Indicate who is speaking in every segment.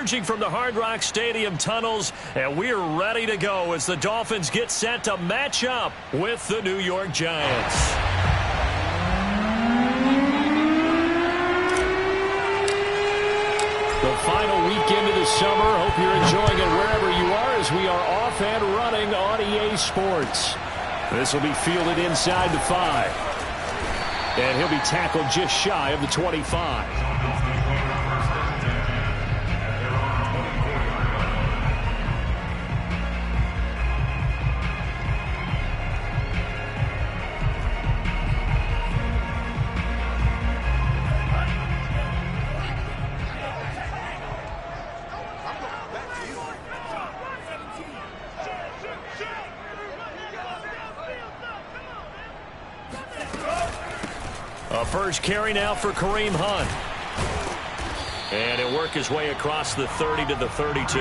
Speaker 1: emerging from the Hard Rock Stadium tunnels, and we're ready to go as the Dolphins get set to match up with the New York Giants. The final weekend of the summer. Hope you're enjoying it wherever you are as we are off and running on EA Sports. This will be fielded inside the 5. And he'll be tackled just shy of the 25. First carry now for Kareem Hunt. And he'll work his way across the 30 to the 32.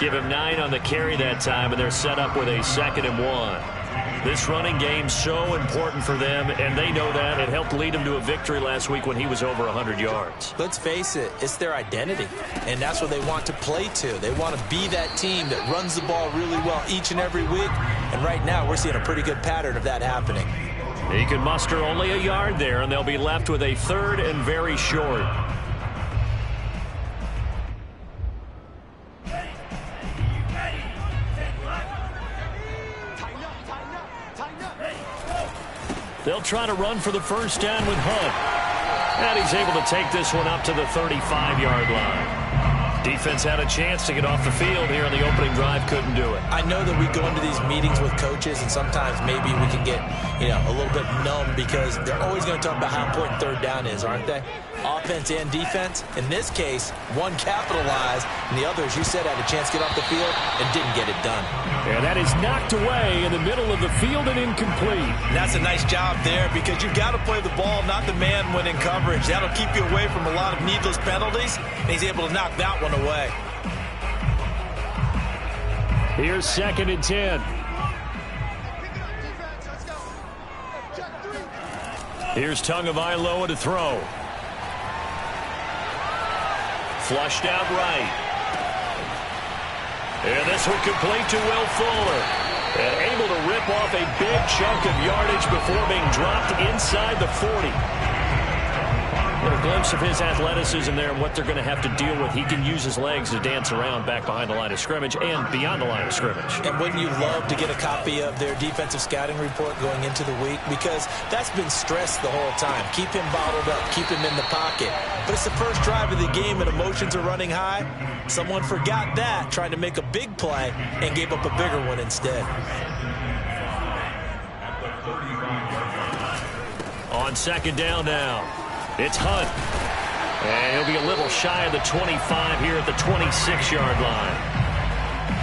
Speaker 1: Give him 9 on the carry that time, and they're set up with a 2nd and 1. This running game's so important for them, and they know that. It helped lead them to a victory last week when he was over 100 yards.
Speaker 2: Let's face it, it's their identity, and that's what they want to play to. They want to be that team that runs the ball really well each and every week, and right now we're seeing a pretty good pattern of that happening.
Speaker 1: He can muster only a yard there, and they'll be left with a 3rd and very short. They'll try to run for the first down with Hunt. And he's able to take this one up to the 35-yard line. Defense had a chance to get off the field here on the opening drive, couldn't do it.
Speaker 2: I know that we go into these meetings with coaches, and sometimes maybe we can get, a little bit numb because they're always going to talk about how important 3rd down is, aren't they? Offense and defense. In this case, one capitalized, and the other, as you said, had a chance to get off the field and didn't get it done.
Speaker 1: And that is knocked away in the middle of the field and incomplete.
Speaker 2: And that's a nice job there because you've got to play the ball, not the man when in coverage. That'll keep you away from a lot of needless penalties, and he's able to knock that one away.
Speaker 1: Here's 2nd and 10. Here's Tagovailoa to throw. Flushed out right. And this one complete to Will Fuller. And able to rip off a big chunk of yardage before being dropped inside the 40. Get a glimpse of his athleticism there and what they're going to have to deal with. He can use his legs to dance around back behind the line of scrimmage and beyond the line of scrimmage.
Speaker 2: And wouldn't you love to get a copy of their defensive scouting report going into the week? Because that's been stressed the whole time. Keep him bottled up. Keep him in the pocket. But it's the first drive of the game and emotions are running high. Someone forgot that, trying to make a big play and gave up a bigger one instead.
Speaker 1: On 2nd down now. It's Hunt. And he'll be a little shy of the 25 here at the 26-yard line.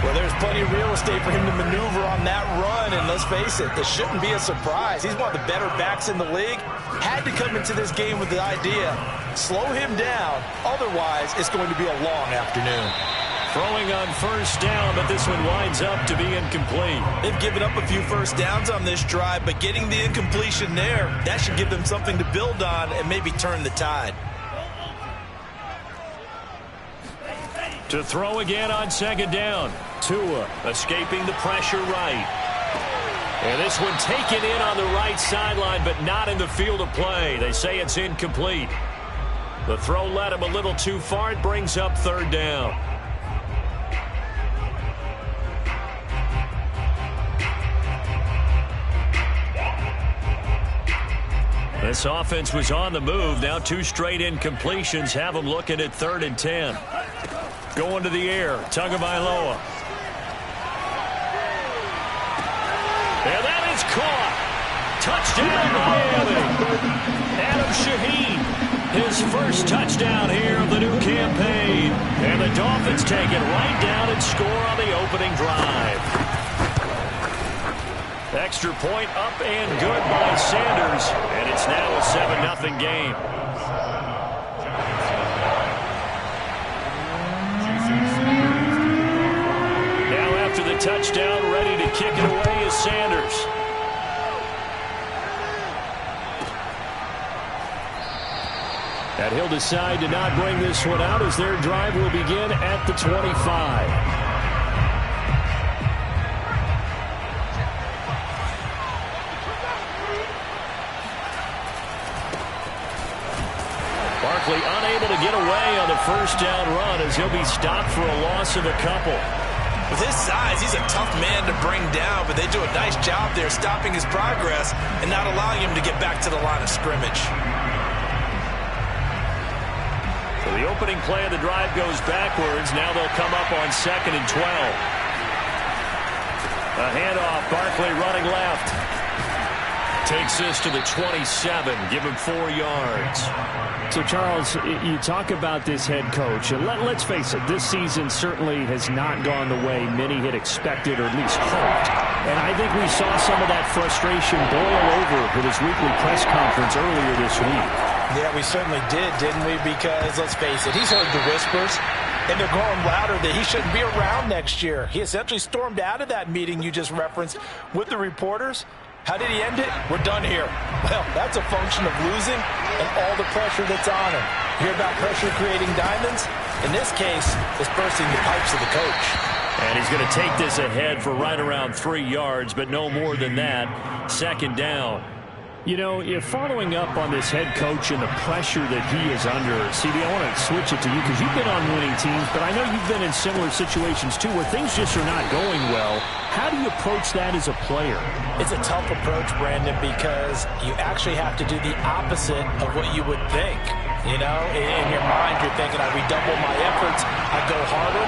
Speaker 2: Well, there's plenty of real estate for him to maneuver on that run, and let's face it, it shouldn't be a surprise. He's one of the better backs in the league. Had to come into this game with the idea, slow him down, otherwise it's going to be a long afternoon.
Speaker 1: Throwing on 1st down, but this one winds up to be incomplete.
Speaker 2: They've given up a few first downs on this drive, but getting the incompletion there, that should give them something to build on and maybe turn the tide.
Speaker 1: To throw again on 2nd down. Tua escaping the pressure right. And this one taken in on the right sideline, but not in the field of play. They say it's incomplete. The throw led him a little too far. It brings up 3rd down. This offense was on the move. Now 2 straight incompletions have them looking at 3rd and 10. Going to the air. Tagovailoa. And that is caught. Touchdown, Miami. Adam Shaheen. His first touchdown here of the new campaign. And the Dolphins take it right down and score on the opening drive. Extra point up and good by Sanders. And it's now a 7-0 game. Now after the touchdown, ready to kick it away is Sanders. And he'll decide to not bring this one out as their drive will begin at the 25. Barkley unable to get away on the first down run as he'll be stopped for a loss of a couple.
Speaker 2: With his size, he's a tough man to bring down, but they do a nice job there stopping his progress and not allowing him to get back to the line of scrimmage.
Speaker 1: So the opening play of the drive goes backwards. Now they'll come up on 2nd and 12. A handoff, Barkley running left. Takes this to the 27, give him 4 yards.
Speaker 3: So, Charles, you talk about this head coach, and let's face it, this season certainly has not gone the way many had expected or at least hoped. And I think we saw some of that frustration boil over with his weekly press conference earlier this week.
Speaker 2: Yeah, we certainly did, didn't we? Because, let's face it, he's heard the whispers, and they're growing louder that he shouldn't be around next year. He essentially stormed out of that meeting you just referenced with the reporters. How did he end it? We're done here. Well, that's a function of losing and all the pressure that's on him. You hear about pressure creating diamonds? In this case, it's bursting the pipes of the coach.
Speaker 1: And he's going to take this ahead for right around 3 yards, but no more than that. 2nd down.
Speaker 3: You know, if following up on this head coach and the pressure that he is under, CD, I want to switch it to you because you've been on winning teams, but I know you've been in similar situations too where things just are not going well. How do you approach that as a player?
Speaker 2: It's a tough approach, Brandon, because you actually have to do the opposite of what you would think. You know, in your mind, you're thinking, I redouble my efforts, I go harder.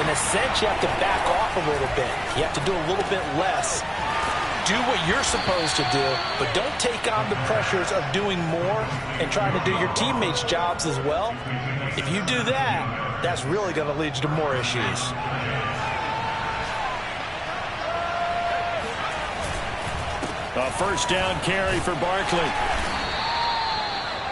Speaker 2: In a sense, you have to back off a little bit. You have to do a little bit less. Do what you're supposed to do, but don't take on the pressures of doing more and trying to do your teammates' jobs as well. If you do that, that's really going to lead you to more issues.
Speaker 1: A first down carry for Barkley.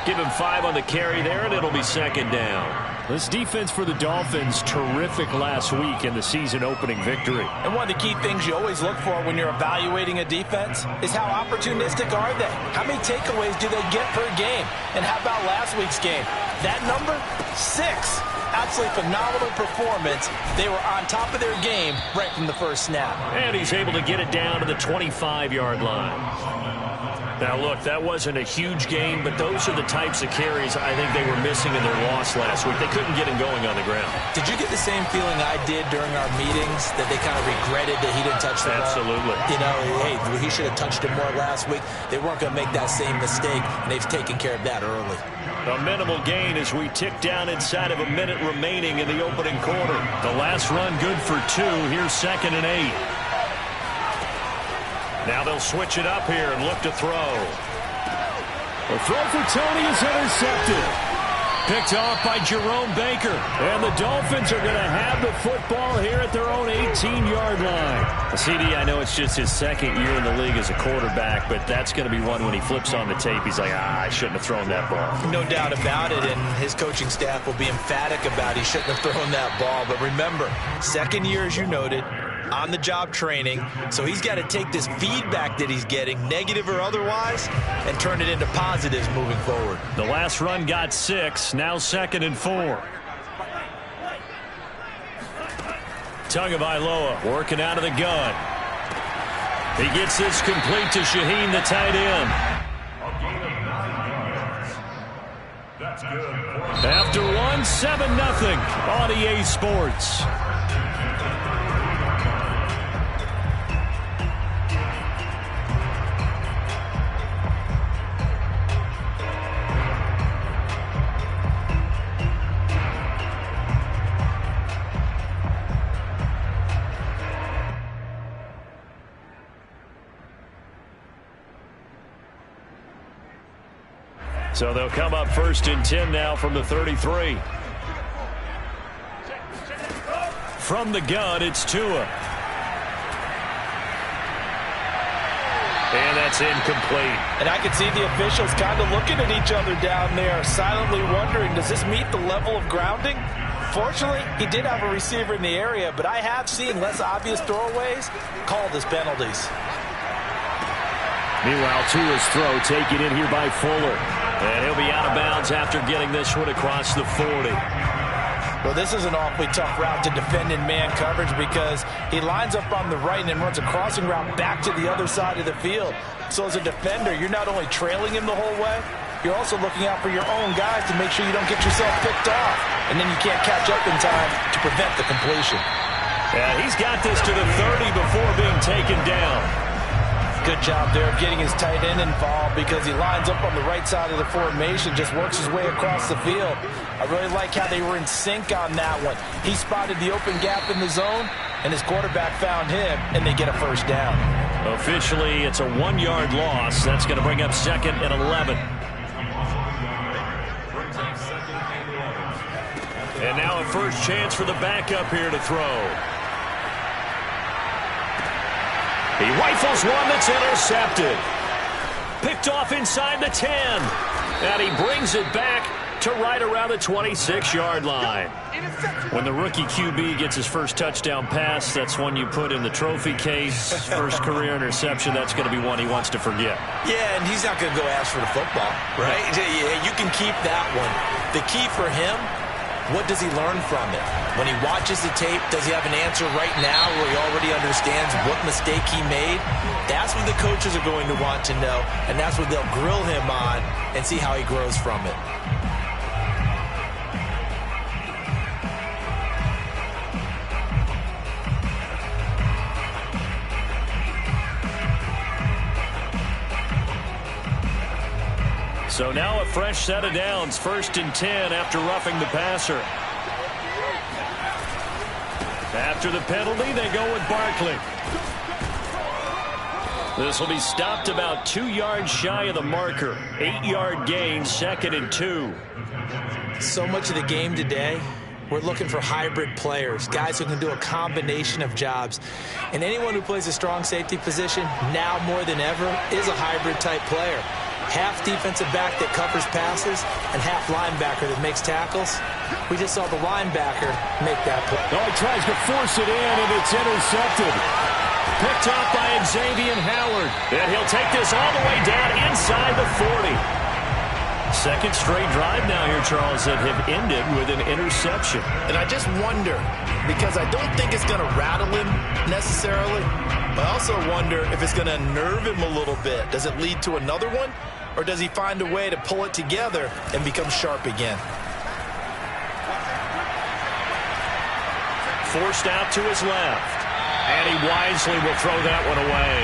Speaker 1: Give him 5 on the carry there, and it'll be 2nd down.
Speaker 3: This defense for the Dolphins, terrific last week in the season-opening victory.
Speaker 2: And one of the key things you always look for when you're evaluating a defense is how opportunistic are they? How many takeaways do they get per game? And how about last week's game? That number? 6. Absolutely phenomenal performance. They were on top of their game right from the first snap.
Speaker 1: And he's able to get it down to the 25-yard line. Now, look, that wasn't a huge game, but those are the types of carries I think they were missing in their loss last week. They couldn't get him going on the ground.
Speaker 2: Did you get the same feeling I did during our meetings, that they kind of regretted that he didn't touch the ball?
Speaker 1: Absolutely.
Speaker 2: You know, hey, he should have touched it more last week. They weren't going to make that same mistake, and they've taken care of that early.
Speaker 1: A minimal gain as we tick down inside of a minute remaining in the opening quarter. The last run good for 2. Here's 2nd and 8. Now they'll switch it up here and look to throw.
Speaker 3: The throw for Tony is intercepted.
Speaker 1: Picked off by Jerome Baker.
Speaker 3: And the Dolphins are going to have the football here at their own 18-yard line.
Speaker 1: CD, I know it's just his 2nd year in the league as a quarterback, but that's going to be one when he flips on the tape. He's like, I shouldn't have thrown that ball.
Speaker 2: No doubt about it, and his coaching staff will be emphatic about he shouldn't have thrown that ball. But remember, 2nd year, as you noted, on-the-job training, so he's got to take this feedback that he's getting, negative or otherwise, and turn it into positives moving forward.
Speaker 1: The last run got 6, now 2nd and 4. Tagovailoa working out of the gun. He gets this complete to Shaheen, the tight end. After 1, 7-0 on EA Sports. So they'll come up 1st and 10 now from the 33. From the gun, it's Tua. And that's incomplete.
Speaker 2: And I can see the officials kind of looking at each other down there, silently wondering, does this meet the level of grounding? Fortunately, he did have a receiver in the area, but I have seen less obvious throwaways called as penalties.
Speaker 3: Meanwhile, Tua's throw taken in here by Fuller.
Speaker 1: And he'll be out of bounds after getting this one across the 40.
Speaker 2: Well, this is an awfully tough route to defend in man coverage because he lines up on the right and then runs a crossing route back to the other side of the field. So as a defender, you're not only trailing him the whole way, you're also looking out for your own guys to make sure you don't get yourself picked off. And then you can't catch up in time to prevent the completion.
Speaker 1: Yeah, he's got this to the 30 before being taken down.
Speaker 2: Good job there of getting his tight end involved because he lines up on the right side of the formation, just works his way across the field. I really like how they were in sync on that one. He spotted the open gap in the zone, and his quarterback found him, and they get a first down.
Speaker 1: Officially, it's a 1-yard loss. That's going to bring up 2nd and 11. And now a first chance for the backup here to throw. He rifles one that's intercepted. Picked off inside the 10. And he brings it back to right around the 26-yard line. When the rookie QB gets his first touchdown pass, that's one you put in the trophy case. First career interception, that's going to be one he wants to forget.
Speaker 2: Yeah, and he's not going to go ask for the football, right? Yeah, you can keep that one. The key for him, what does he learn from it? When he watches the tape, does he have an answer right now where he already understands what mistake he made? That's what the coaches are going to want to know, and that's what they'll grill him on and see how he grows from it.
Speaker 1: So now a fresh set of downs, 1st and 10 after roughing the passer. After the penalty, they go with Barkley. This will be stopped about 2 yards shy of the marker. 8-yard gain, 2nd and 2.
Speaker 2: So much of the game today, we're looking for hybrid players, guys who can do a combination of jobs. And anyone who plays a strong safety position, now more than ever, is a hybrid type player. Half defensive back that covers passes and half linebacker that makes tackles. We just saw the linebacker make that play.
Speaker 3: Oh, he tries to force it in, and it's intercepted.
Speaker 1: Picked off by Xavier Howard. And he'll take this all the way down inside the 40. Second straight drive now here, Charles, that have ended with an interception.
Speaker 2: And I just wonder, because I don't think it's going to rattle him necessarily, but I also wonder if it's going to nerve him a little bit. Does it lead to another one? Or does he find a way to pull it together and become sharp again?
Speaker 1: Forced out to his left. And he wisely will throw that one away.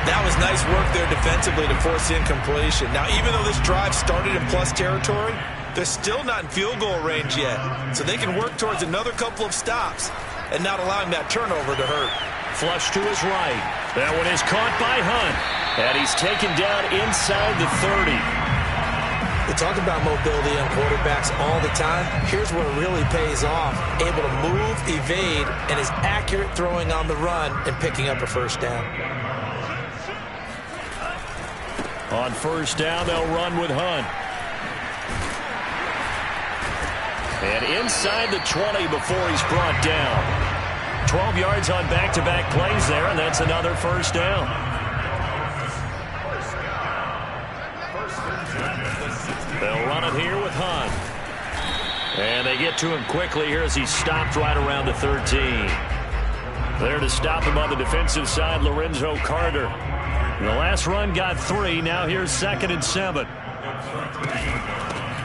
Speaker 2: That was nice work there defensively to force the incompletion. Now, even though this drive started in plus territory, they're still not in field goal range yet. So they can work towards another couple of stops and not allowing that turnover to hurt.
Speaker 1: Flush to his right. That one is caught by Hunt. And he's taken down inside the 30.
Speaker 2: We talk about mobility on quarterbacks all the time. Here's where it really pays off. Able to move, evade, and is accurate throwing on the run and picking up a first down.
Speaker 1: On first down, they'll run with Hunt. And inside the 20 before he's brought down. 12 yards on back-to-back plays there, and that's another first down. They'll run it here with Hunt. And they get to him quickly here as he's stopped right around the 13. There to stop him on the defensive side, Lorenzo Carter. The last run got 3. Now here's 2nd and 7.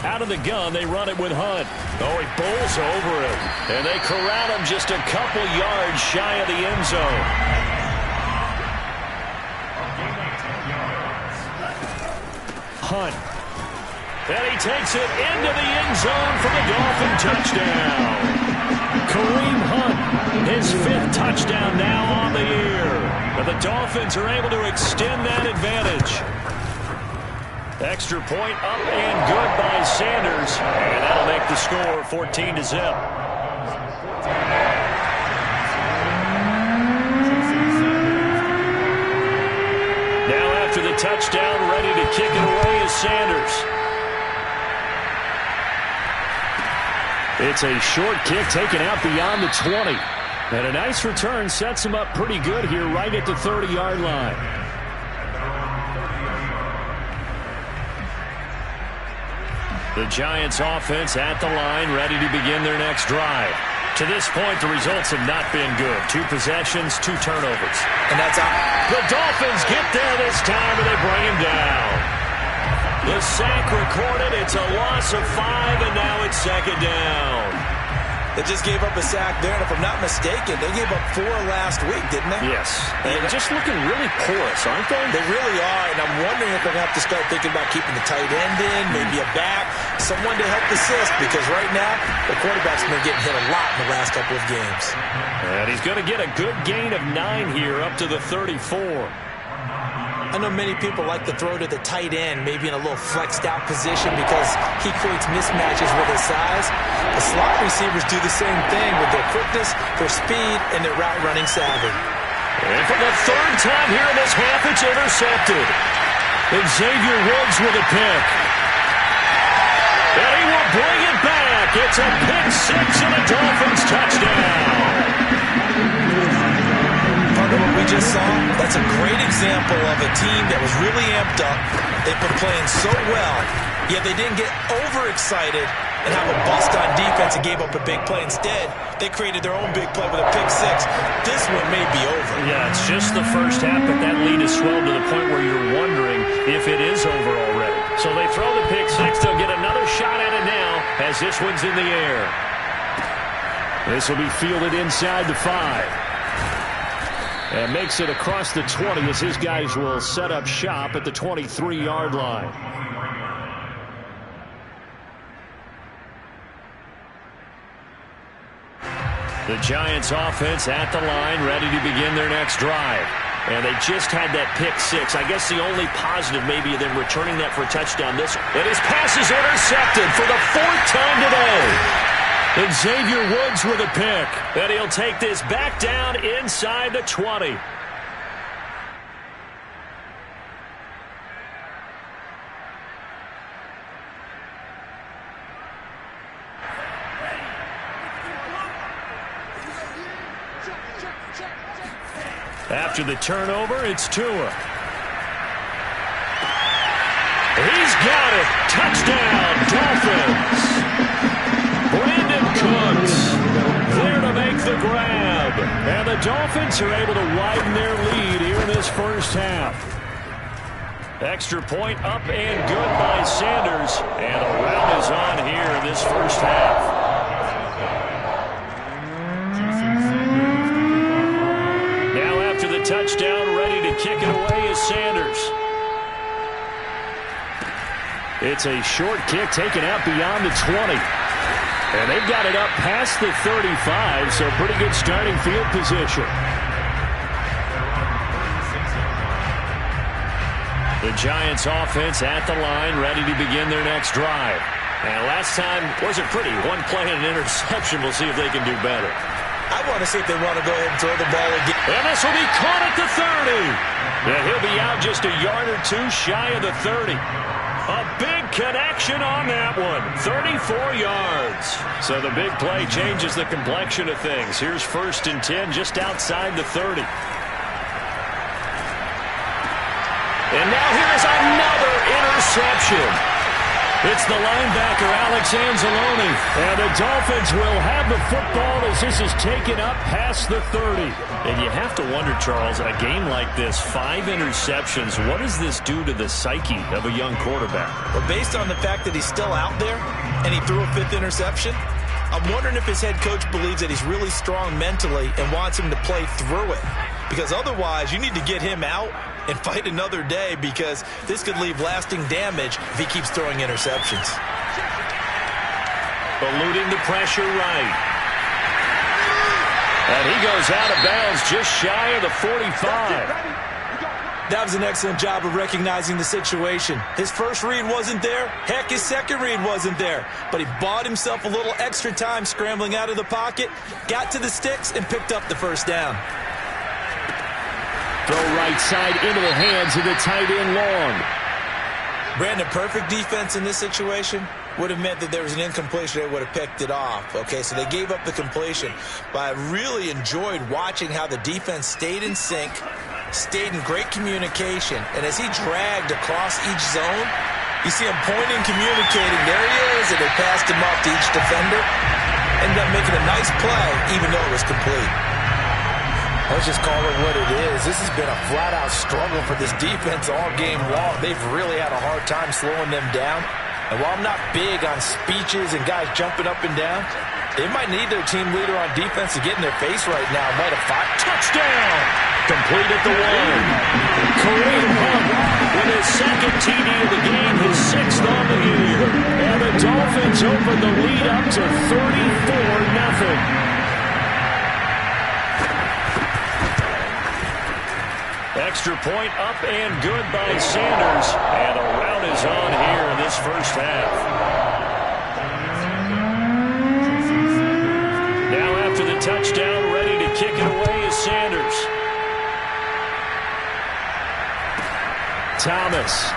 Speaker 1: Out of the gun, they run it with Hunt. Oh, he bowls over it. And they corral him just a couple yards shy of the end zone. Hunt. And he takes it into the end zone for the Dolphin touchdown. Kareem Hunt, his 5th touchdown now on the year. And the Dolphins are able to extend that advantage. Extra point up and good by Sanders. And that'll make the score 14-0. Now after the touchdown, ready to kick it away is Sanders. It's a short kick taken out beyond the 20. And a nice return sets him up pretty good here right at the 30-yard line. The Giants offense at the line, ready to begin their next drive. To this point, the results have not been good. 2 possessions, 2 turnovers.
Speaker 2: And that's out.
Speaker 1: The Dolphins get there this time, and they bring him down. The sack recorded. It's a loss of 5, and now it's 2nd down.
Speaker 2: They just gave up a sack there, and if I'm not mistaken, they gave up 4 last week, didn't they?
Speaker 3: Yes. And just looking really porous, aren't they?
Speaker 2: They really are, and I'm wondering if they're going to have to start thinking about keeping the tight end in, maybe a back, someone to help assist, because right now, the quarterback's been getting hit a lot in the last couple of games.
Speaker 1: And he's going to get a good gain of 9 here, up to the 34.
Speaker 2: I know many people like to throw to the tight end, maybe in a little flexed out position because he creates mismatches with his size. The slot receivers do the same thing with their quickness, their speed, and their route running savvy.
Speaker 1: And for the 3rd time here in this half, it's intercepted. Xavier Woods with a pick. And he will bring it back. It's a pick 6 and a Dolphins touchdown.
Speaker 2: What we just saw, that's a great example of a team that was really amped up. They've been playing so well, yet they didn't get overexcited and have a bust on defense and gave up a big play. Instead, they created their own big play with a pick 6. This one may be over.
Speaker 1: Yeah, it's just the first half, but that lead has swelled to the point where you're wondering if it is over already. So they throw the pick 6. They'll get another shot at it now as this one's in the air.
Speaker 3: This will be fielded inside the 5. And makes it across the 20 as his guys will set up shop at the 23-yard line.
Speaker 1: The Giants offense at the line, ready to begin their next drive. And they just had that pick 6. I guess the only positive maybe them returning that for a touchdown. And his pass is intercepted for the 4th time today. Xavier Woods with a pick. And he'll take this back down inside the 20. After the turnover, it's Tua. He's got it. Touchdown, Dolphins. Brandon Cooks there to make the grab. And the Dolphins are able to widen their lead here in this first half. Extra point up and good by Sanders. And a rout is on here in this first half. Now after the touchdown, ready to kick it away is Sanders.
Speaker 3: It's a short kick taken out beyond the 20. And they've got it up past the 35, so pretty good starting field position.
Speaker 1: The Giants offense at the line, ready to begin their next drive. And last time wasn't pretty. 1 play and an interception. We'll see if they can do better.
Speaker 2: I want to see if they want to go ahead and throw the ball again.
Speaker 1: And this will be caught at the 30. And he'll be out just a yard or 2 shy of the 30. A big connection on that one. 34 yards. So the big play changes the complexion of things. Here's 1st and 10 just outside the 30. And now here's another interception. It's the linebacker, Alex Anzalone. And the Dolphins will have the football as this is taken up past the 30. And you have to wonder, Charles, a game like this, 5 interceptions, what does this do to the psyche of a young quarterback?
Speaker 2: Well, based on the fact that he's still out there and he threw a 5th interception, I'm wondering if his head coach believes that he's really strong mentally and wants him to play through it. Because otherwise, you need to get him out and fight another day, because this could leave lasting damage if he keeps throwing interceptions.
Speaker 1: Eluding the pressure right. And he goes out of bounds just shy of the 45.
Speaker 2: That was an excellent job of recognizing the situation. His first read wasn't there. Heck, his second read wasn't there. But he bought himself a little extra time scrambling out of the pocket, got to the sticks, and picked up the 1st down.
Speaker 3: Throw right side into the hands of the tight end Long.
Speaker 2: Brandon, perfect defense in this situation would have meant that there was an incompletion. They would have picked it off. Okay, so they gave up the completion. But I really enjoyed watching how the defense stayed in sync, stayed in great communication. And as he dragged across each zone, You see him pointing, communicating. There he is, and they passed him off to each defender. Ended up making a nice play, even though it was complete. Let's just call it what it is. This has been a flat-out struggle for this defense all game long. They've really had a hard time slowing them down. And while I'm not big on speeches and guys jumping up and down, they might need their team leader on defense to get in their face right now. Might have fought. Touchdown!
Speaker 1: Complete at the 1. Kareem Hunt with his second TD of the game, his 6th on the year. And the Dolphins open the lead up to 34-0. Extra point up and good by Sanders. And a rout is on here in this first half. Now after the touchdown, ready to kick it away is Sanders. Thomas.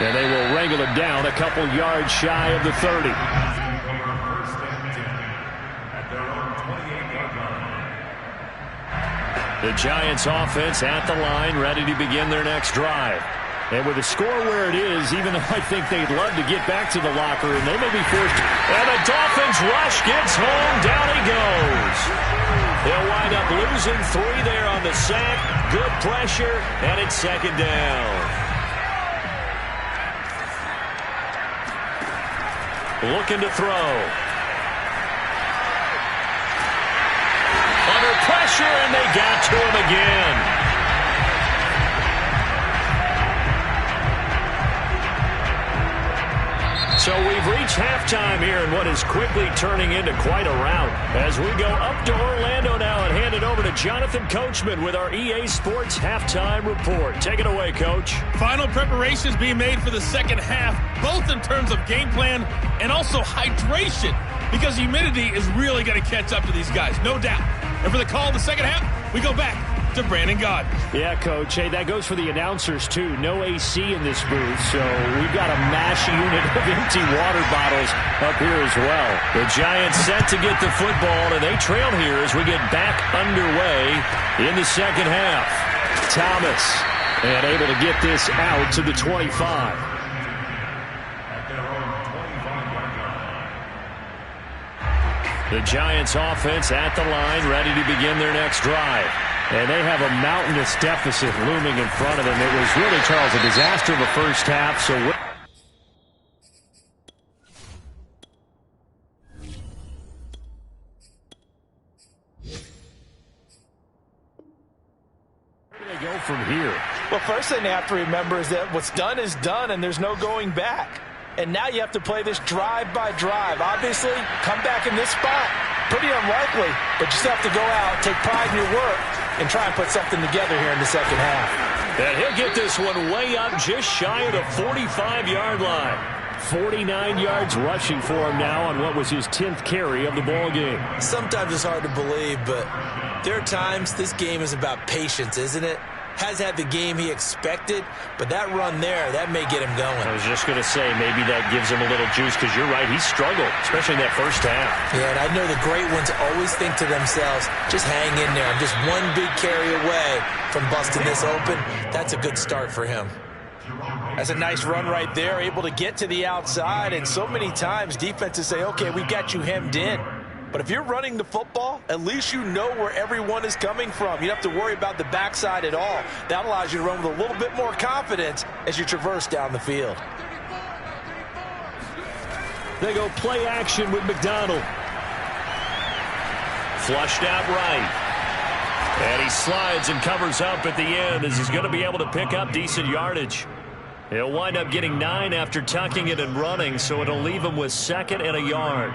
Speaker 1: And they will wrangle it down a couple yards shy of the 30. The Giants offense at the line, ready to begin their next drive. And with the score where it is, even though I think they'd love to get back to the locker room, they may be forced to. And the Dolphins rush gets home. Down he goes. They'll wind up losing 3 there on the sack. Good pressure, and it's second down. Looking to throw. Under pressure, and they got to him again. So we've reached halftime here in what is quickly turning into quite a rout. As we go up to Orlando now and hand it over to Jonathan Coachman with our EA Sports Halftime Report. Take it away, Coach.
Speaker 4: Final preparations being made for the second half, both in terms of game plan and also hydration, because humidity is really going to catch up to these guys, no doubt. And for the call of the second half, we go back to Brandon Gaudin. Yeah, Coach. Hey, that goes for the announcers, too. No AC in this booth, so we've got a mash unit of empty water bottles up here as well.
Speaker 1: The Giants set to get the football, and they trail here as we get back underway in the second half.
Speaker 3: Thomas, and able to get this out to the 25.
Speaker 1: The Giants offense at the line, ready to begin their next drive.
Speaker 3: And they have a mountainous deficit looming in front of them. It was really, Charles, a disaster of a first half. So where do they go from here?
Speaker 2: Well, first thing they have to remember is that what's done is done, and there's no going back. And now you have to play this drive by drive. Obviously, come back in this spot. Pretty unlikely, but you still have to go out, take pride in your work, and try and put something together here in the second half.
Speaker 1: And he'll get this one way up just shy of the 45-yard line.
Speaker 3: 49 yards rushing for him now on what was his 10th carry of the ball game.
Speaker 2: Sometimes it's hard to believe, but there are times this game is about patience, isn't it? Has had the game he expected, but that run there, that may get him going.
Speaker 1: I was just going to say, maybe that gives him a little juice, because you're right, he struggled, especially in that first half.
Speaker 2: Yeah, and I know the great ones always think to themselves, just hang in there. I'm just one big carry away from busting this open. That's a good start for him. That's a nice run right there, able to get to the outside, and so many times defenses say, okay, we got you hemmed in. But if you're running the football, at least you know where everyone is coming from. You don't have to worry about the backside at all. That allows you to run with a little bit more confidence as you traverse down the field.
Speaker 3: They go play action with McDonald.
Speaker 1: Flushed out right. And he slides and covers up at the end as he's going to be able to pick up decent yardage. He'll wind up getting 9 after tucking it and running, so it'll leave him with 2nd and a yard.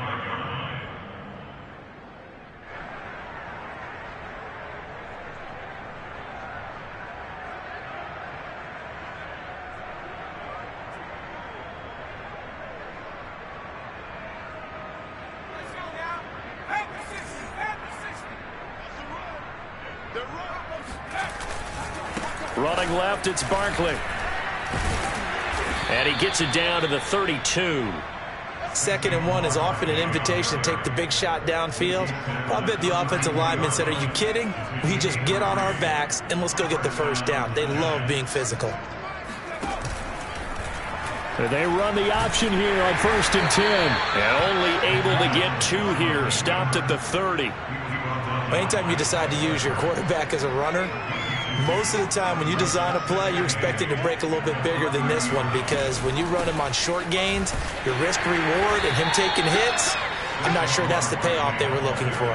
Speaker 1: Running left, it's Barkley. And he gets it down to the 32.
Speaker 2: 2nd and 1 is often an invitation to take the big shot downfield. I bet the offensive lineman said, are you kidding? We just get on our backs and let's go get the first down. They love being physical.
Speaker 3: They run the option here on 1st and 10.
Speaker 1: And only able to get 2 here. Stopped at the 30.
Speaker 2: Anytime you decide to use your quarterback as a runner, most of the time when you design a play, you're expected to break a little bit bigger than this one, because when you run him on short gains, your risk-reward and him taking hits, I'm not sure that's the payoff they were looking for.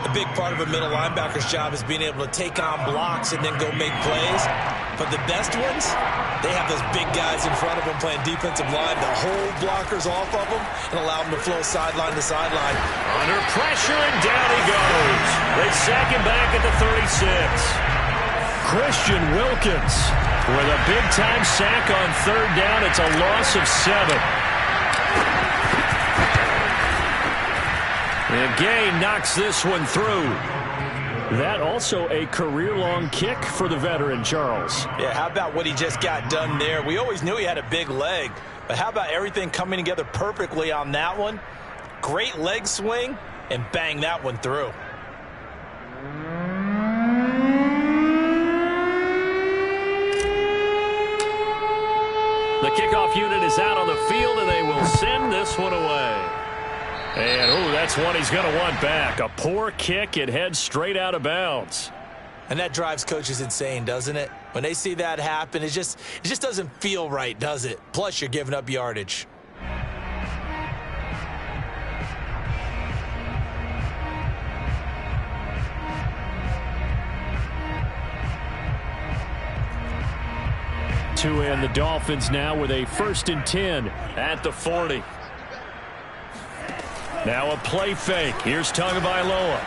Speaker 2: A big part of a middle linebacker's job is being able to take on blocks and then go make plays. But the best ones, they have those big guys in front of them playing defensive line to hold blockers off of them and allow them to flow sideline to sideline.
Speaker 1: Under pressure, and down he goes. They sack him back at the 36.
Speaker 3: Christian Wilkins with a big-time sack on 3rd down. It's a loss of 7. And Gay knocks this one through. That also a career-long kick for the veteran, Charles.
Speaker 2: Yeah, how about what he just got done there? We always knew he had a big leg, but how about everything coming together perfectly on that one? Great leg swing, and bang that one through.
Speaker 1: The kickoff unit is out on the field, and they will send this one away. And, that's one he's going to want back. A poor kick. It heads straight out of bounds.
Speaker 2: And that drives coaches insane, doesn't it? When they see that happen, it just doesn't feel right, does it? Plus, you're giving up yardage.
Speaker 3: And the Dolphins now with a 1st and 10
Speaker 1: at the 40.
Speaker 3: Now a play fake. Here's Tagovailoa.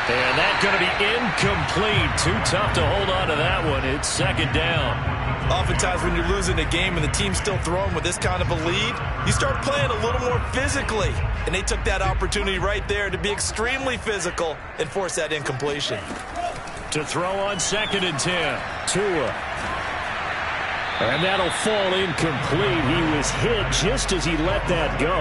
Speaker 1: And that's going to be incomplete. Too tough to hold on to that one. It's 2nd down.
Speaker 2: Oftentimes when you're losing a game and the team's still throwing with this kind of a lead, you start playing a little more physically. And they took that opportunity right there to be extremely physical and force that incompletion.
Speaker 3: To throw on 2nd and 10. Tua. And that'll fall incomplete. He was hit just as he let that go.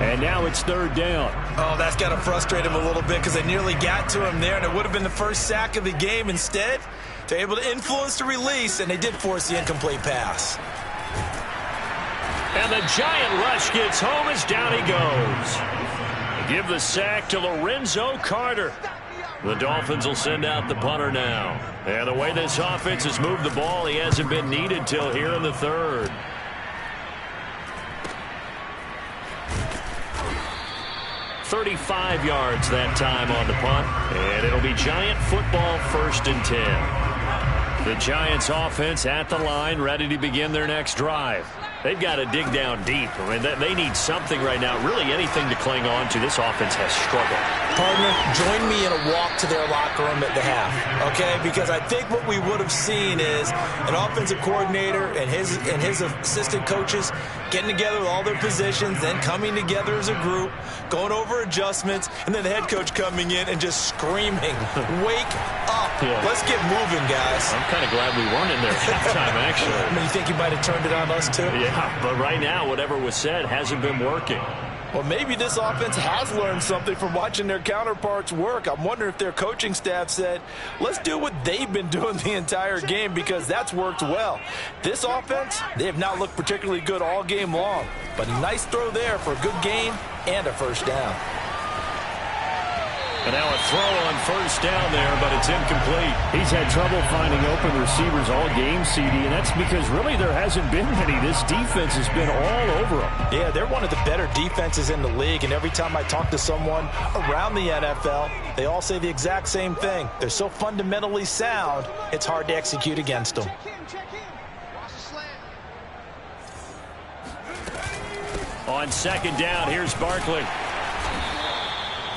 Speaker 3: And now it's 3rd down.
Speaker 2: Oh, that's got to frustrate him a little bit, because they nearly got to him there, and it would have been the first sack of the game. Instead, they're able to influence the release, and they did force the incomplete pass.
Speaker 1: And the giant rush gets home as down he goes. Give the sack to Lorenzo Carter. The Dolphins will send out the punter now. And the way this offense has moved the ball, he hasn't been needed till here in the 3rd. "35 yards that time on the punt. And it'll be Giant football, 1st and 10. The Giants offense at the line, ready to begin their next drive. They've got to dig down deep. I mean, they need something right now, really anything to cling on to. This offense has struggled.
Speaker 2: Partner, join me in a walk to their locker room at the half, okay? Because I think what we would have seen is an offensive coordinator and his assistant coaches getting together with all their positions, then coming together as a group, going over adjustments, and then the head coach coming in and just screaming, "Wake up. Yeah. Let's get moving, guys."
Speaker 1: I'm kind of glad we weren't in there at halftime, actually.
Speaker 2: I mean, you think you might have turned it on us, too?
Speaker 1: Yeah, but right now, whatever was said hasn't been working.
Speaker 2: Well, maybe this offense has learned something from watching their counterparts work. I'm wondering if their coaching staff said, let's do what they've been doing the entire game, because that's worked well. This offense, they have not looked particularly good all game long, but a nice throw there for a good gain and a 1st down.
Speaker 1: And now a throw on 1st down there, but it's incomplete.
Speaker 3: He's had trouble finding open receivers all game, CD, and that's because really there hasn't been many. This defense has been all over them.
Speaker 2: Yeah, they're one of the better defenses in the league, and every time I talk to someone around the NFL, they all say the exact same thing. They're so fundamentally sound, it's hard to execute against them.
Speaker 1: On 2nd down, here's Barkley.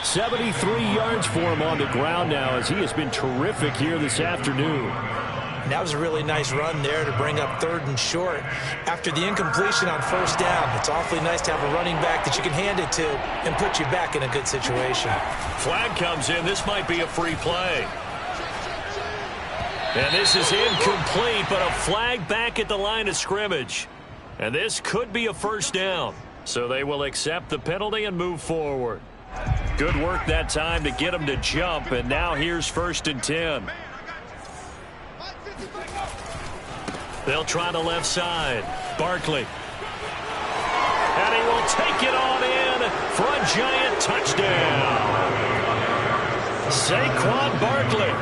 Speaker 3: 73 yards for him on the ground now, as he has been terrific here this afternoon.
Speaker 2: And that was a really nice run there to bring up 3rd and short. After the incompletion on 1st down, it's awfully nice to have a running back that you can hand it to and put you back in a good situation.
Speaker 1: Flag comes in. This might be a free play. And this is incomplete, but a flag back at the line of scrimmage. And this could be a 1st down. So they will accept the penalty and move forward. Good work that time to get him to jump, and now here's 1st and 10. They'll try the left side. Barkley. And he will take it on in for a Giant touchdown. Saquon Barkley,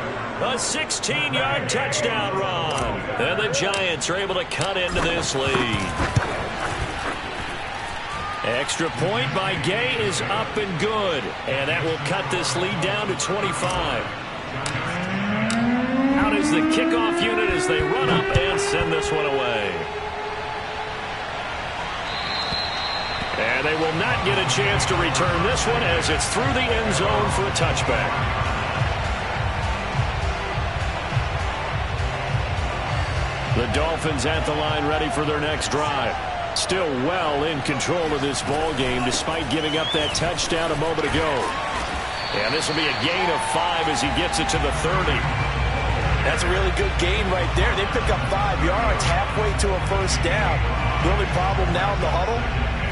Speaker 1: a 16-yard touchdown run. And the Giants are able to cut into this lead. Extra point by Gay is up and good. And that will cut this lead down to 25. Out is the kickoff unit as they run up and send this one away. And they will not get a chance to return this one as it's through the end zone for a touchback. The Dolphins at the line ready for their next drive. Still well in control of this ball game despite giving up that touchdown a moment ago. And this will be a gain of 5 as he gets it to the 30.
Speaker 2: That's a really good gain right there. They pick up 5 yards halfway to a first down. The only problem now in the huddle,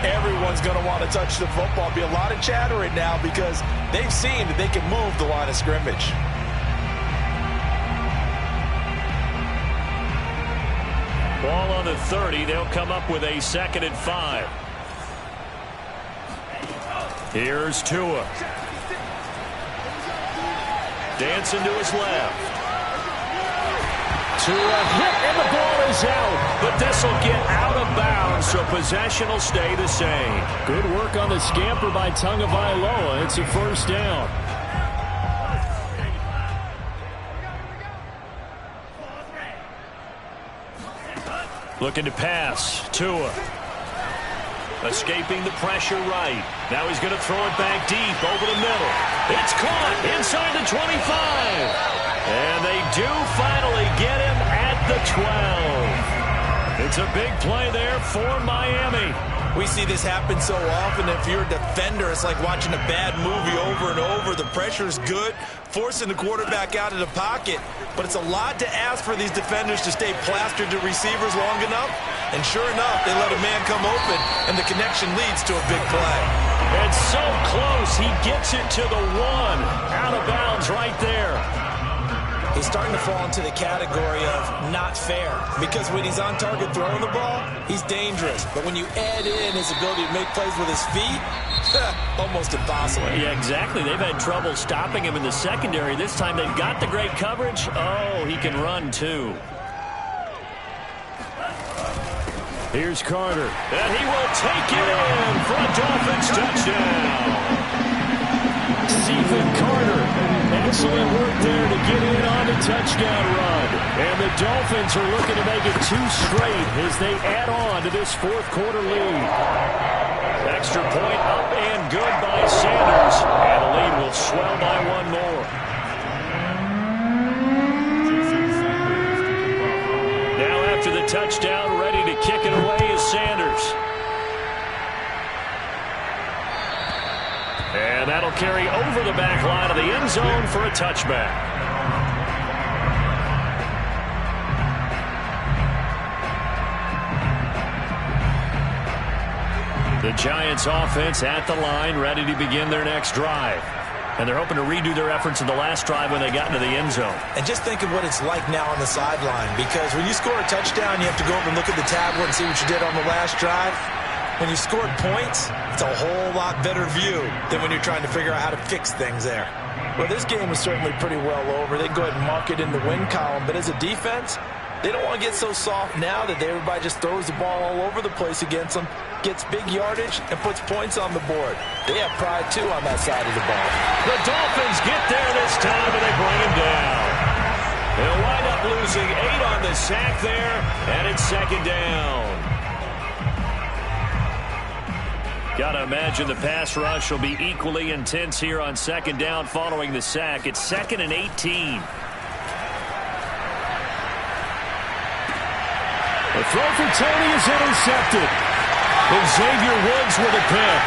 Speaker 2: everyone's going to want to touch the football. Be a lot of chatter right now because they've seen that they can move the line of scrimmage.
Speaker 1: Ball on the 30. They'll come up with a 2nd and 5. Here's Tua. Dancing to his left. Tua hit, and the ball is out. But this will get out of bounds, so possession will stay the same.
Speaker 3: Good work on the scamper by Tagovailoa. It's a first down.
Speaker 1: Looking to pass. Tua. Escaping the pressure right. Now he's going to throw it back deep over the middle. It's caught inside the 25. And they do finally get him at the 12. It's a big play there for Miami.
Speaker 2: We see this happen so often. If you're a defender, it's like watching a bad movie over and over. The pressure's good, forcing the quarterback out of the pocket. But it's a lot to ask for these defenders to stay plastered to receivers long enough. And sure enough, they let a man come open, and the connection leads to a big play.
Speaker 1: And so close, he gets it to the 1. Out of bounds right there.
Speaker 2: He's starting to fall into the category of not fair because when he's on target throwing the ball, he's dangerous. But when you add in his ability to make plays with his feet, almost impossible.
Speaker 1: Yeah, exactly. They've had trouble stopping him in the secondary. This time they've got the great coverage. Oh, he can run too.
Speaker 3: Here's Carter.
Speaker 1: And he will take it in for a Dolphins touchdown.
Speaker 3: Stephen Carter. Excellent work there to get in on the touchdown run. And the Dolphins are looking to make it 2 straight as they add on to this 4th quarter lead.
Speaker 1: Extra point up and good by Sanders. And the lead will swell by 1 more. Now after the touchdown, ready to kick it away is Sanders. And that'll carry over the back line of the end zone for a touchback. The Giants offense at the line, ready to begin their next drive. And they're hoping to redo their efforts in the last drive when they got into the end zone.
Speaker 2: And just think of what it's like now on the sideline, because when you score a touchdown, you have to go over and look at the tablet and see what you did on the last drive. When you scored points, it's a whole lot better view than when you're trying to figure out how to fix things there. Well, this game was certainly pretty well over. They go ahead and mark it in the win column. But as a defense, they don't want to get so soft now that everybody just throws the ball all over the place against them, gets big yardage, and puts points on the board. They have pride, too, on that side of the ball.
Speaker 1: The Dolphins get there this time, and they bring him down. They'll wind up losing 8 on the sack there, and it's 2nd down. Got to imagine the pass rush will be equally intense here on 2nd down following the sack. It's 2nd and 18.
Speaker 3: The throw for Tony is intercepted. And Xavier Woods with a pick.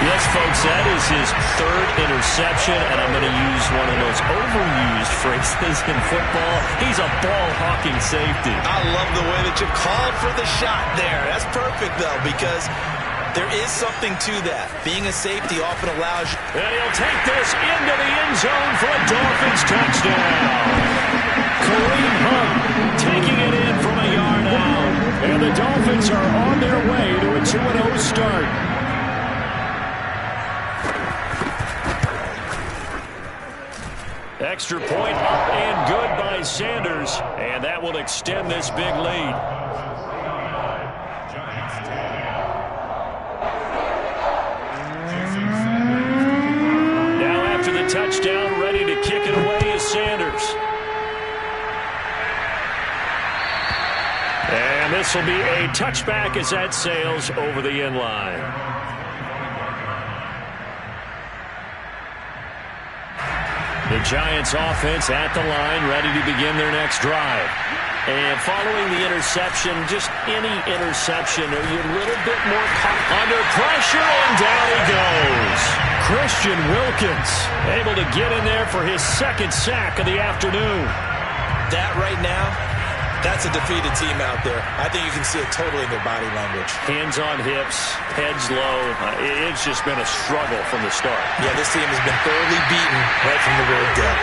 Speaker 1: Yes, folks, that is his 3rd interception, and I'm going to use one of those overused phrases in football. He's a ball-hawking safety.
Speaker 2: I love the way that you called for the shot there. That's perfect, though, because there is something to that. Being a safety often allows you.
Speaker 1: And he'll take this into the end zone for a Dolphins touchdown.
Speaker 3: Kareem Hunt taking it in from a yard out. And the Dolphins are on their way to a 2-0 start. Extra point up and good by Sanders. And that will extend this big lead. Now after the touchdown, ready to kick it away is Sanders. And this will be a touchback as that sails over the end line. The Giants offense at the line, ready to begin their next drive. And following the interception, just any interception, are you a little bit more caught under pressure, and down he goes. Christian Wilkins able to get in there for his second sack of the afternoon.
Speaker 2: That right now, that's a defeated team out there. I think you can see it totally in their body language.
Speaker 3: Hands on hips, heads low. It's just been a struggle from the start.
Speaker 2: Yeah, this team has been thoroughly beaten right from the very get.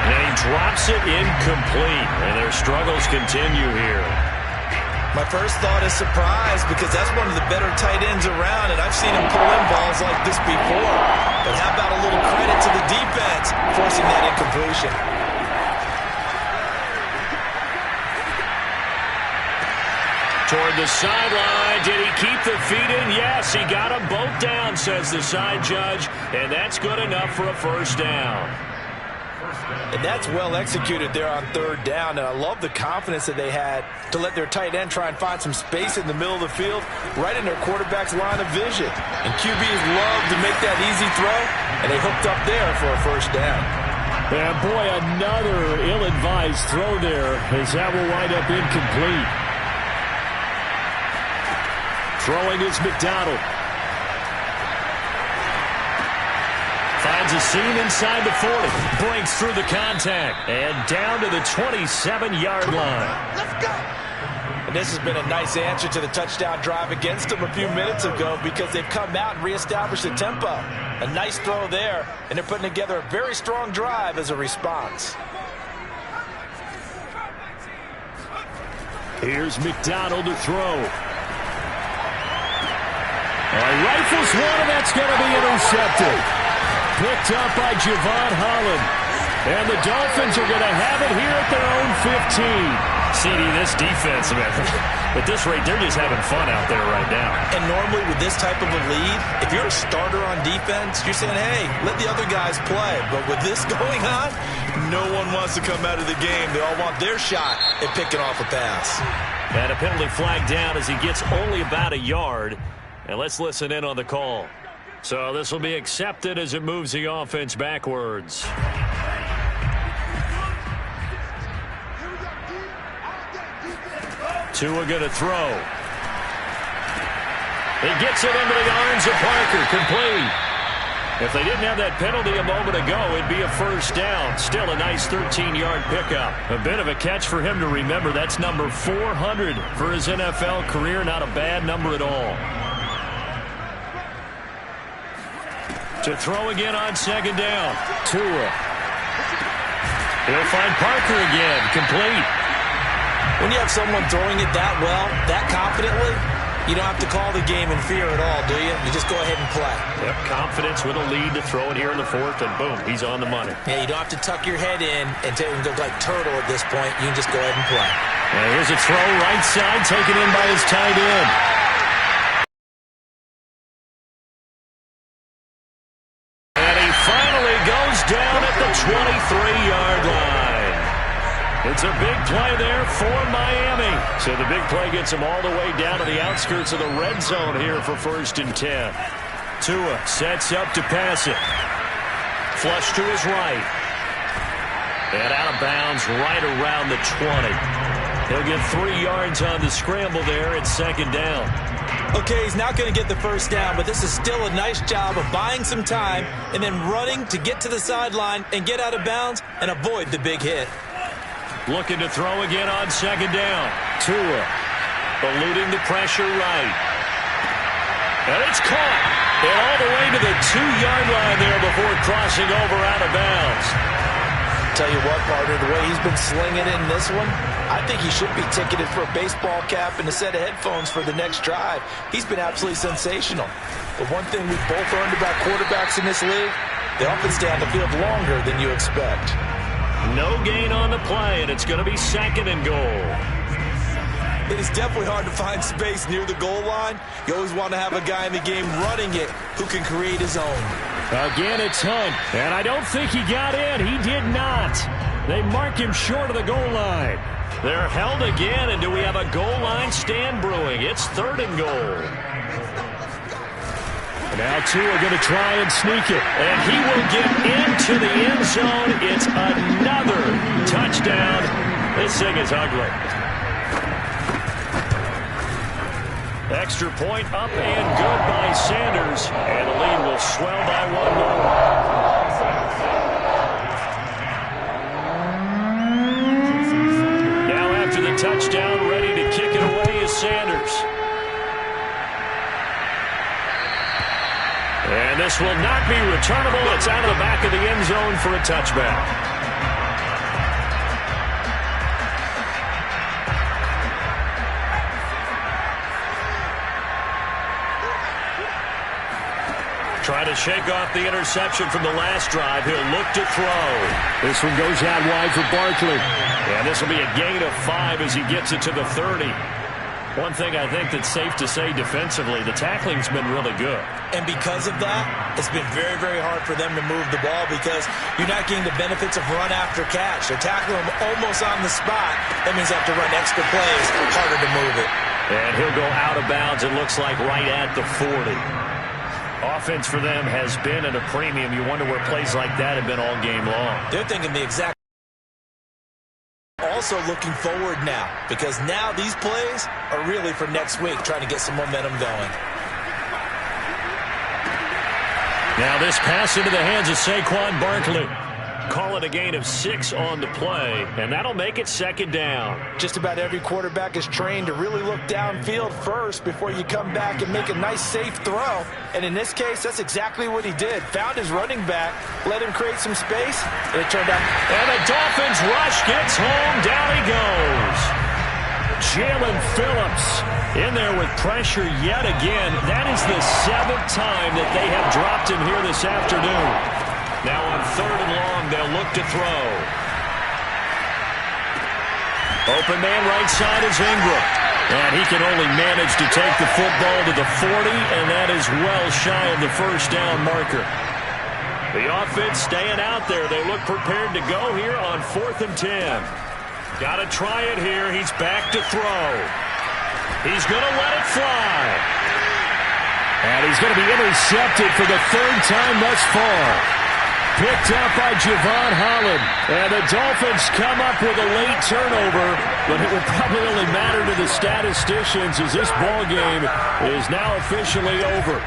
Speaker 3: And he drops it incomplete, and their struggles continue here.
Speaker 2: My first thought is surprise, because that's one of the better tight ends around, and I've seen him pull in balls like this before. But how about a little credit to the defense forcing that incompletion?
Speaker 3: Toward the sideline. Did he keep the feet in? Yes, he got them both down, says the side judge. And that's good enough for a first down.
Speaker 2: And that's well executed there on third down. And I love the confidence that they had to let their tight end try and find some space in the middle of the field, right in their quarterback's line of vision. And QBs love to make that easy throw, and they hooked up there for a first down.
Speaker 3: And boy, another ill-advised throw there, as that will wind up incomplete. Throwing is McDonald. Finds a seam inside the 40. Breaks through the contact. And down to the 27-yard line.
Speaker 2: Let's go. And this has been a nice answer to the touchdown drive against them a few minutes ago, because they've come out and reestablished the tempo. A nice throw there, and they're putting together a very strong drive as a response.
Speaker 3: Here's McDonald to throw. Rifles one, and that's going to be intercepted. Picked up by Javon Holland. And the Dolphins are going to have it here at their own 15. CD, this defense, man, at this rate, they're just having fun out there right now.
Speaker 2: And normally with this type of a lead, if you're a starter on defense, you're saying, hey, let the other guys play. But with this going on, no one wants to come out of the game. They all want their shot at picking off a pass.
Speaker 3: And a penalty flag down as he gets only about a yard. And let's listen in on the call. So this will be accepted as it moves the offense backwards. Tua going to throw. He gets it into the arms of Parker. Complete. If they didn't have that penalty a moment ago, it'd be a first down. Still a nice 13-yard pickup. A bit of a catch for him to remember. That's number 400 for his NFL career. Not a bad number at all. To throw again on second down. Tua. He'll find Parker again. Complete.
Speaker 2: When you have someone throwing it that well, that confidently, you don't have to call the game in fear at all, do you? You just go ahead and play.
Speaker 3: Yep, confidence with a lead to throw it here in the fourth, and boom, he's on the money.
Speaker 2: Yeah, you don't have to tuck your head in and go like turtle at this point. You can just go ahead and play.
Speaker 3: And here's a throw right side, taken in by his tight end. And he finally goes down at the 23-yard line. It's a big play there for Miami. So the big play gets him all the way down to the outskirts of the red zone here for 1st and 10. Tua sets up to pass it. Flush to his right. And out of bounds right around the 20. He'll get 3 yards on the scramble there at second down.
Speaker 2: Okay, he's not going to get the first down, but this is still a nice job of buying some time and then running to get to the sideline and get out of bounds and avoid the big hit.
Speaker 3: Looking to throw again on second down. Tua eluding the pressure right. And it's caught. And all the way to the 2-yard line there before crossing over out of bounds.
Speaker 2: Tell you what, partner, the way he's been slinging it in this one, I think he should be ticketed for a baseball cap and a set of headphones for the next drive. He's been absolutely sensational. But one thing we've both learned about quarterbacks in this league, they often stay on the field longer than you expect.
Speaker 1: No gain on the play, and it's going to be 2nd and goal.
Speaker 2: It is definitely hard to find space near the goal line. You always want to have a guy in the game running it who can create his own.
Speaker 3: Again, it's Hunt, and I don't think he got in. He did not. They mark him short of the goal line.
Speaker 1: They're held again, and do we have a goal line stand brewing? It's 3rd and goal.
Speaker 3: Now two are going to try and sneak it, and he will get into the end zone. It's another touchdown. This thing is ugly. Extra point up and good by Sanders, and the lead will swell by 1 more. Now after the touchdown, ready to kick it away is Sanders. And this will not be returnable. It's out of the back of the end zone for a touchback. Trying to shake off the interception from the last drive. He'll look to throw. This one goes out wide for Barkley.
Speaker 1: And this will be a gain of 5 as he gets it to the 30. One thing I think that's safe to say defensively, the tackling's been really good.
Speaker 2: And because of that, it's been very, very hard for them to move the ball because you're not getting the benefits of run after catch. They're tackling him almost on the spot. That means they have to run extra plays, harder to move it.
Speaker 1: And he'll go out of bounds, it looks like, right at the 40. Offense for them has been at a premium. You wonder where plays like that have been all game long.
Speaker 2: They're thinking the exact. Also looking forward now, because now these plays are really for next week, trying to get some momentum going.
Speaker 1: Now this pass into the hands of Saquon Barkley. Call it a gain of 6 on the play, and that'll make it 2nd down.
Speaker 2: Just about every quarterback is trained to really look downfield first before you come back and make a nice, safe throw. And in this case, that's exactly what he did. Found his running back, let him create some space, and it turned out.
Speaker 1: And the Dolphins rush gets home. Down he goes.
Speaker 3: Jalen Phillips in there with pressure yet again. That is the 7th time that they have dropped him here this afternoon.
Speaker 1: Now on 3rd and long, they'll look to throw. Open man right side is Ingram. And he can only manage to take the football to the 40, and that is well shy of the 1st down marker. The offense staying out there. They look prepared to go here on 4th and 10. Got to try it here. He's back to throw. He's going to let it fly.
Speaker 3: And he's going to be intercepted for the 3rd time thus far. Picked up by Javon Holland. And the Dolphins come up with a late turnover, but it will probably only matter to the statisticians as this ball game is now officially over.